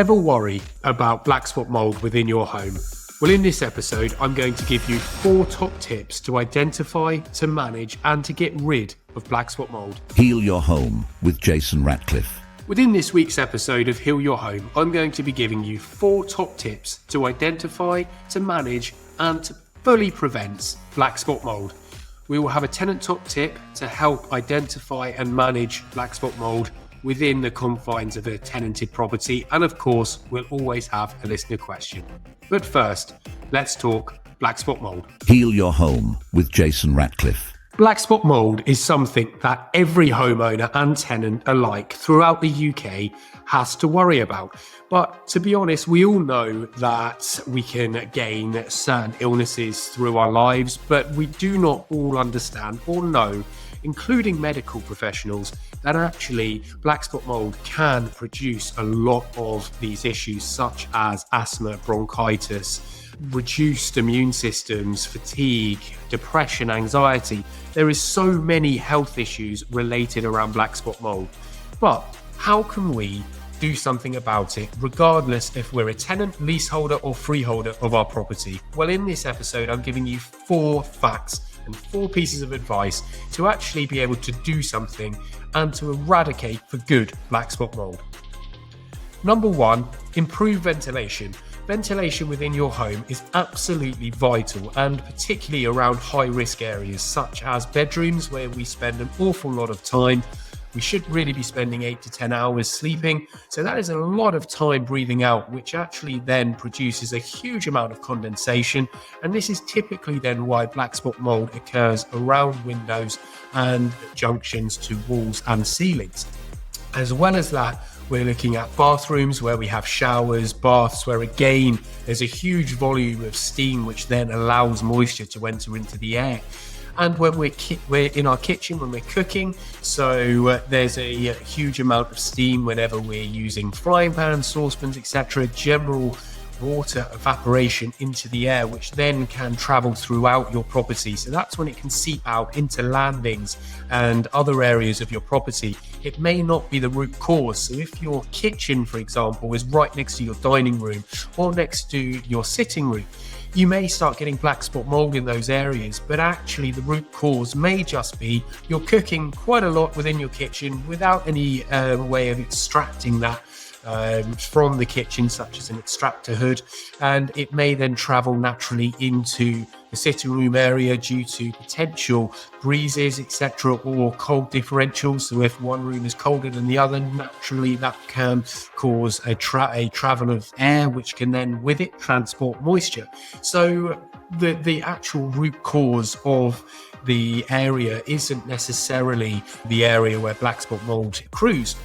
Ever worry about black spot mould within your home? Well, in this episode, I'm going to give you 4 top tips to identify, to manage, and to get rid of black spot mould. Heal Your Home with Jason Ratcliffe. Within this week's episode of Heal Your Home, I'm going to be giving you 4 top tips to identify, to manage, and to fully prevent black spot mould. We will have a tenant top tip to help identify and manage black spot mould within the confines of a tenanted property, and of course we'll always have a listener question. But first, let's talk black spot mould. Heal Your Home with Jason Ratcliffe. Black spot mould is something that every homeowner and tenant alike throughout the UK has to worry about. But to be honest, we all know that we can gain certain illnesses through our lives, but we do not all understand or know, including medical professionals, that actually black spot mould can produce a lot of these issues such as asthma, bronchitis, reduced immune systems, fatigue, depression, anxiety. There is so many health issues related around black spot mould. But how can we do something about it, regardless if we're a tenant, leaseholder or freeholder of our property? Well, in this episode, I'm giving you 4 facts and 4 pieces of advice to actually be able to do something and to eradicate for good black spot mould. Number 1, improve ventilation. Ventilation within your home is absolutely vital, and particularly around high risk areas such as bedrooms, where we spend an awful lot of time. We should really be spending 8 to 10 hours sleeping. So that is a lot of time breathing out, which actually then produces a huge amount of condensation. And this is typically then why black spot mould occurs around windows and junctions to walls and ceilings. As well as that, we're looking at bathrooms where we have showers, baths, where again, there's a huge volume of steam, which then allows moisture to enter into the air. And when we're in our kitchen, when we're cooking, so there's a huge amount of steam whenever we're using frying pans, saucepans, etc. General water evaporation into the air, which then can travel throughout your property. So that's when it can seep out into landings and other areas of your property. It may not be the root cause. So if your kitchen, for example, is right next to your dining room or next to your sitting room, you may start getting black spot mould in those areas, but actually the root cause may just be you're cooking quite a lot within your kitchen without any way of extracting that from the kitchen, such as an extractor hood, and it may then travel naturally into the sitting room area due to potential breezes, etc., or cold differentials. So if one room is colder than the other, naturally that can cause a travel of air, which can then with it transport moisture. So the actual root cause of the area isn't necessarily the area where black spot mould accrues.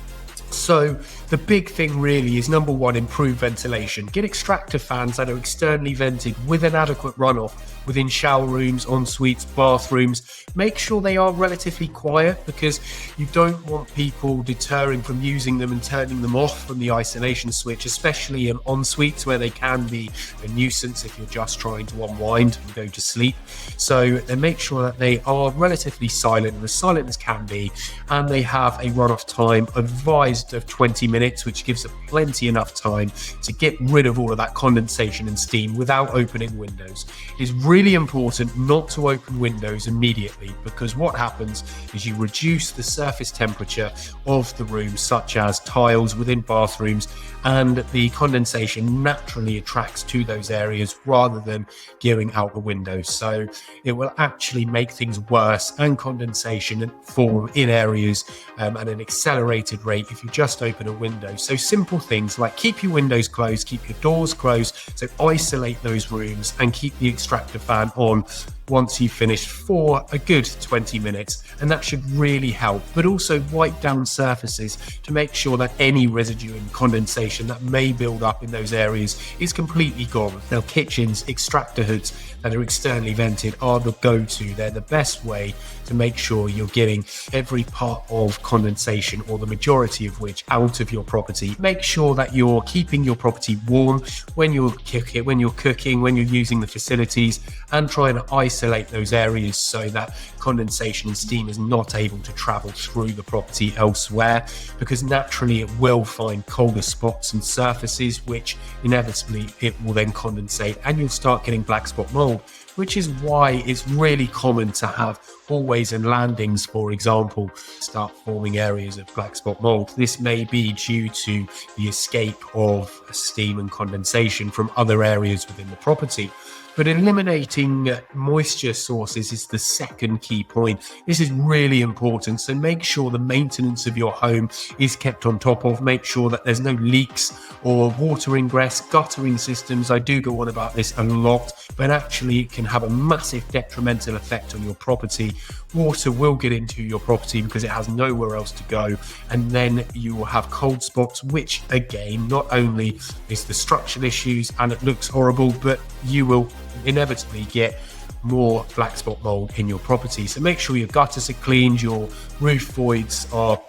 So the big thing really is, number 1, improve ventilation. Get extractor fans that are externally vented with an adequate runoff within shower rooms, en-suites, bathrooms. Make sure they are relatively quiet, because you don't want people deterring from using them and turning them off from the isolation switch, especially in en-suites where they can be a nuisance if you're just trying to unwind and go to sleep. So then make sure that they are relatively silent, as silent as can be, and they have a runoff time advised of 20 minutes, which gives plenty enough time to get rid of all of that condensation and steam without opening windows. It's really important not to open windows immediately, because what happens is you reduce the surface temperature of the room, such as tiles within bathrooms, and the condensation naturally attracts to those areas rather than going out the window. So it will actually make things worse, and condensation form in areas at an accelerated rate if you just open a window. So simple things like keep your windows closed, keep your doors closed, so isolate those rooms, and keep the extractor fan on once you've finished for a good 20 minutes, and that should really help. But also wipe down surfaces to make sure that any residue and condensation that may build up in those areas is completely gone. Now, kitchens, extractor hoods that are externally vented are the go-to. They're the best way to make sure you're getting every part of condensation, or the majority of which, out of your property. Make sure that you're keeping your property warm when you're cooking, when you're using the facilities, and trying to isolate those areas so that condensation and steam is not able to travel through the property elsewhere, because naturally it will find colder spots and surfaces, which inevitably it will then condensate and you'll start getting black spot mold, which is why it's really common to have hallways and landings, for example, start forming areas of black spot mold. This may be due to the escape of steam and condensation from other areas within the property. But eliminating moisture sources is the second key point. This is really important. So make sure the maintenance of your home is kept on top of. Make sure that there's no leaks or water ingress, guttering systems. I do go on about this a lot, but actually it can have a massive detrimental effect on your property. Water will get into your property because it has nowhere else to go. And then you will have cold spots, which again, not only is the structural issues and it looks horrible, but you will inevitably get more black spot mold in your property. So make sure your gutters are cleaned, your roof voids are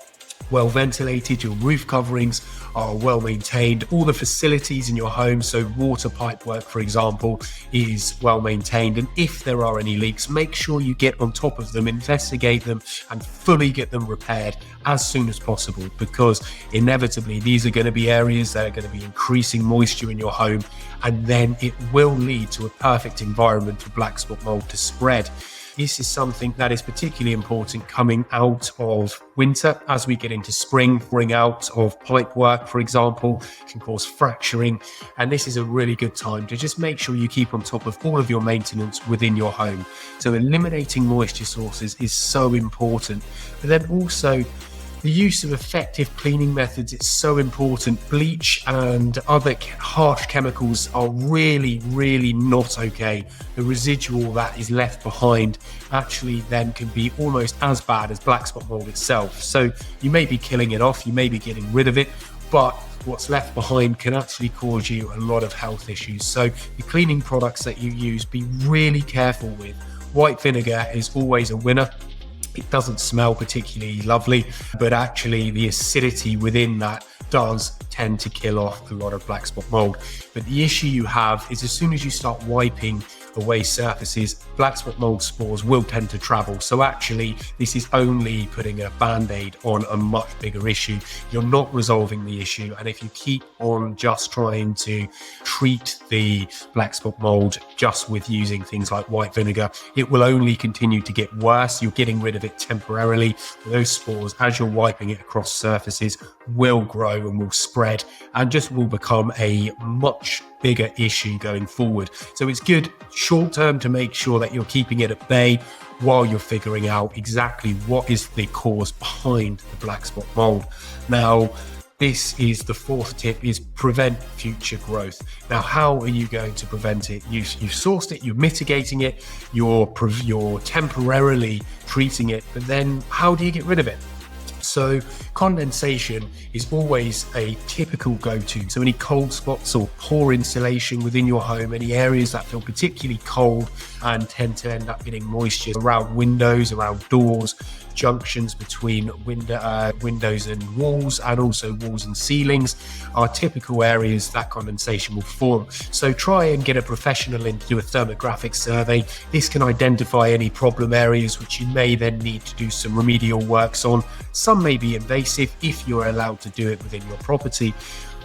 well ventilated, your roof coverings are well maintained, all the facilities in your home, so water pipe work, for example, is well maintained. And if there are any leaks, make sure you get on top of them, investigate them, and fully get them repaired as soon as possible, because inevitably these are going to be areas that are going to be increasing moisture in your home, and then it will lead to a perfect environment for black spot mold to spread. This is something that is particularly important coming out of winter. As we get into spring, pouring out of pipe work, for example, can cause fracturing. And this is a really good time to just make sure you keep on top of all of your maintenance within your home. So eliminating moisture sources is so important. But then also, the use of effective cleaning methods is so important. Bleach and other harsh chemicals are really, really not okay. The residual that is left behind actually then can be almost as bad as black spot mold itself. So you may be killing it off, you may be getting rid of it, but what's left behind can actually cause you a lot of health issues. So the cleaning products that you use, be really careful with. White vinegar is always a winner. It doesn't smell particularly lovely, but actually the acidity within that does tend to kill off a lot of black spot mold. But the issue you have is as soon as you start wiping away surfaces, black spot mold spores will tend to travel. So actually, this is only putting a band-aid on a much bigger issue. You're not resolving the issue. And if you keep on just trying to treat the black spot mold just with using things like white vinegar, it will only continue to get worse. You're getting rid of it temporarily. Those spores, as you're wiping it across surfaces, will grow and will spread and just will become a much bigger issue going forward. So it's good short term to make sure that you're keeping it at bay while you're figuring out exactly what is the cause behind the black spot mold. Now, this is the fourth tip, is prevent future growth. Now, how are you going to prevent it? You've sourced it, you're mitigating it, you're temporarily treating it, but then how do you get rid of it? So condensation is always a typical go-to. So any cold spots or poor insulation within your home, any areas that feel particularly cold and tend to end up getting moisture around windows, around doors, junctions between windows and walls, and also walls and ceilings are typical areas that condensation will form. So try and get a professional in to do a thermographic survey. This can identify any problem areas which you may then need to do some remedial works on. Some may be invasive if you're allowed to do it within your property.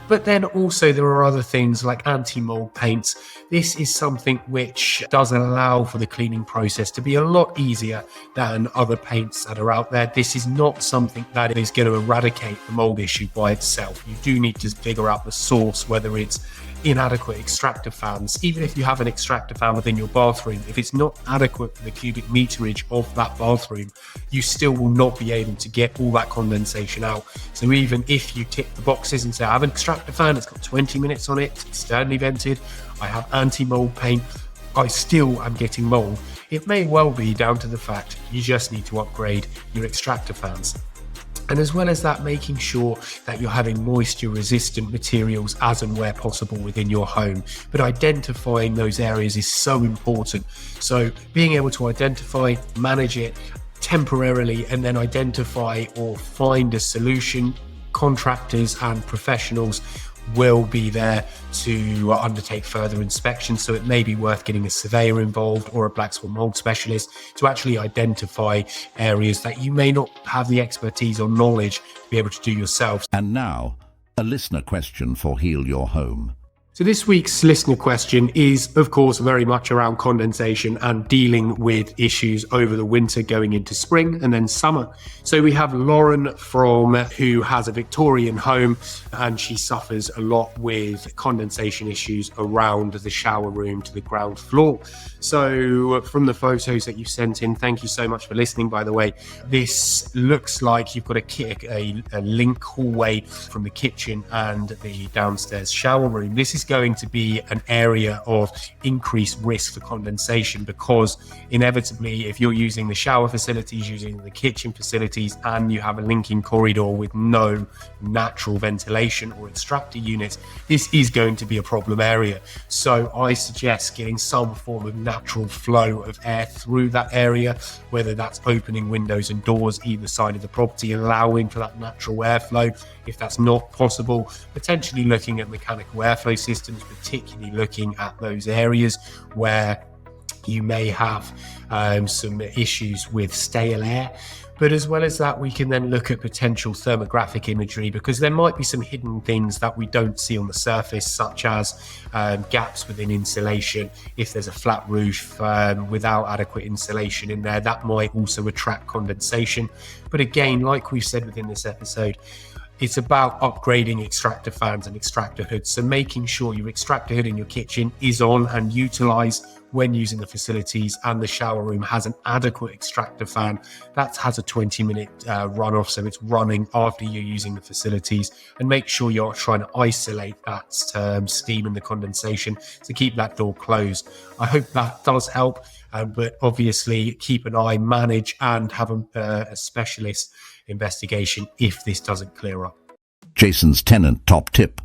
But then also there are other things like anti-mold paints. This is something which does allow for the cleaning process to be a lot easier than other paints that are out there. This is not something that is going to eradicate the mold issue by itself. You do need to figure out the source, whether it's inadequate extractor fans. Even if you have an extractor fan within your bathroom, if it's not adequate for the cubic meterage of that bathroom, you still will not be able to get all that condensation out. So even if you tick the boxes and say, I have an extractor fan, it's got 20 minutes on it, it's externally vented, I have anti-mold paint, I still am getting mold. It may well be down to the fact you just need to upgrade your extractor fans. And as well as that, making sure that you're having moisture resistant materials as and where possible within your home. But identifying those areas is so important. So being able to identify, manage it temporarily, and then identify or find a solution. Contractors and professionals will be there to undertake further inspections. So it may be worth getting a surveyor involved or a black spot mold specialist to actually identify areas that you may not have the expertise or knowledge to be able to do yourself. And now, a listener question for Heal Your Home. So this week's listener question is, of course, very much around condensation and dealing with issues over the winter going into spring and then summer. So we have Lauren who has a Victorian home, and she suffers a lot with condensation issues around the shower room to the ground floor. So from the photos that you sent in, thank you so much for listening, by the way. This looks like you've got a link hallway from the kitchen and the downstairs shower room. This is going to be an area of increased risk for condensation, because inevitably, if you're using the shower facilities, using the kitchen facilities, and you have a linking corridor with no natural ventilation or extractor units, this is going to be a problem area. So I suggest getting some form of natural flow of air through that area, whether that's opening windows and doors either side of the property, allowing for that natural airflow. If that's not possible, potentially looking at mechanical airflow systems, particularly looking at those areas where you may have some issues with stale air. But as well as that, we can then look at potential thermographic imagery, because there might be some hidden things that we don't see on the surface, such as gaps within insulation. If there's a flat roof without adequate insulation in there, that might also attract condensation. But again, like we've said within this episode, it's about upgrading extractor fans and extractor hoods. So making sure your extractor hood in your kitchen is on and utilised when using the facilities, and the shower room has an adequate extractor fan that has a 20-minute run-off, so it's running after you're using the facilities. And make sure you're trying to isolate that steam and the condensation to keep that door closed. I hope that does help, but obviously keep an eye, manage, and have a specialist investigation if this doesn't clear up. Jason's Tenant top tip.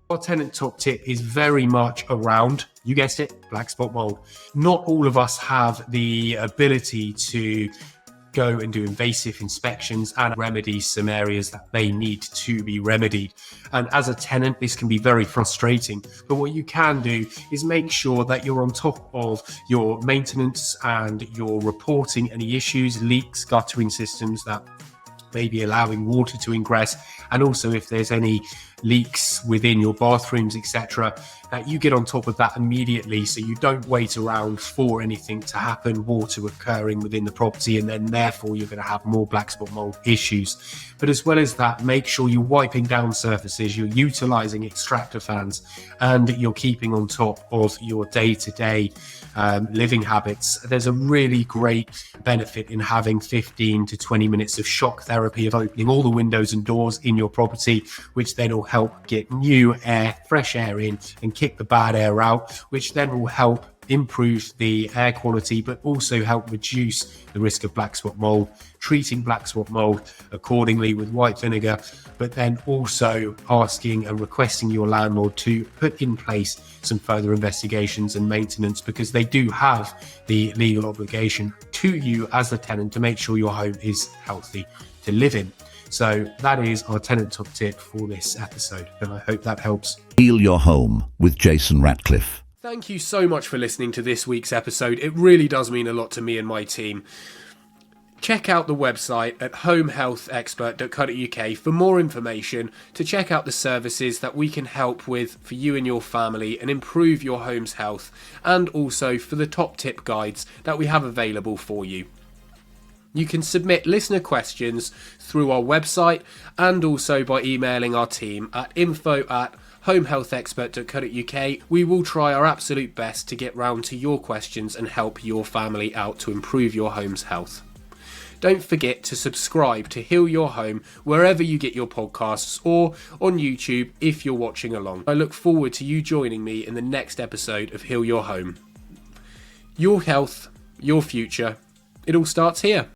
Our Tenant top tip is very much around, you guessed it, black spot mold. Not all of us have the ability to go and do invasive inspections and remedy some areas that they need to be remedied. And as a tenant, this can be very frustrating. But what you can do is make sure that you're on top of your maintenance and you're reporting any issues, leaks, guttering systems that maybe allowing water to ingress, and also if there's any leaks within your bathrooms, etc., that you get on top of that immediately, so you don't wait around for anything to happen, water occurring within the property, and then therefore you're going to have more black spot mold issues. But as well as that, make sure you're wiping down surfaces, you're utilizing extractor fans, and you're keeping on top of your day-to-day living habits. There's a really great benefit in having 15 to 20 minutes of shock therapy, of opening all the windows and doors in your property, which then will help get new air, fresh air in, and kick the bad air out, which then will help improve the air quality, but also help reduce the risk of black spot mold. Treating black spot mold accordingly with white vinegar, but then also asking and requesting your landlord to put in place some further investigations and maintenance, because they do have the legal obligation to you as the tenant to make sure your home is healthy to live in. So that is our tenant top tip for this episode, and I hope that helps. Heal Your Home with Jason Ratcliffe. Thank you so much for listening to this week's episode. It really does mean a lot to me and my team. Check out the website at homehealthexpert.co.uk for more information, to check out the services that we can help with for you and your family and improve your home's health, and also for the top tip guides that we have available for you. You can submit listener questions through our website and also by emailing our team at info@homehealthexpert.co.uk. We will try our absolute best to get round to your questions and help your family out to improve your home's health. Don't forget to subscribe to Heal Your Home wherever you get your podcasts, or on YouTube if you're watching along. I look forward to you joining me in the next episode of Heal Your Home. Your health, your future, it all starts here.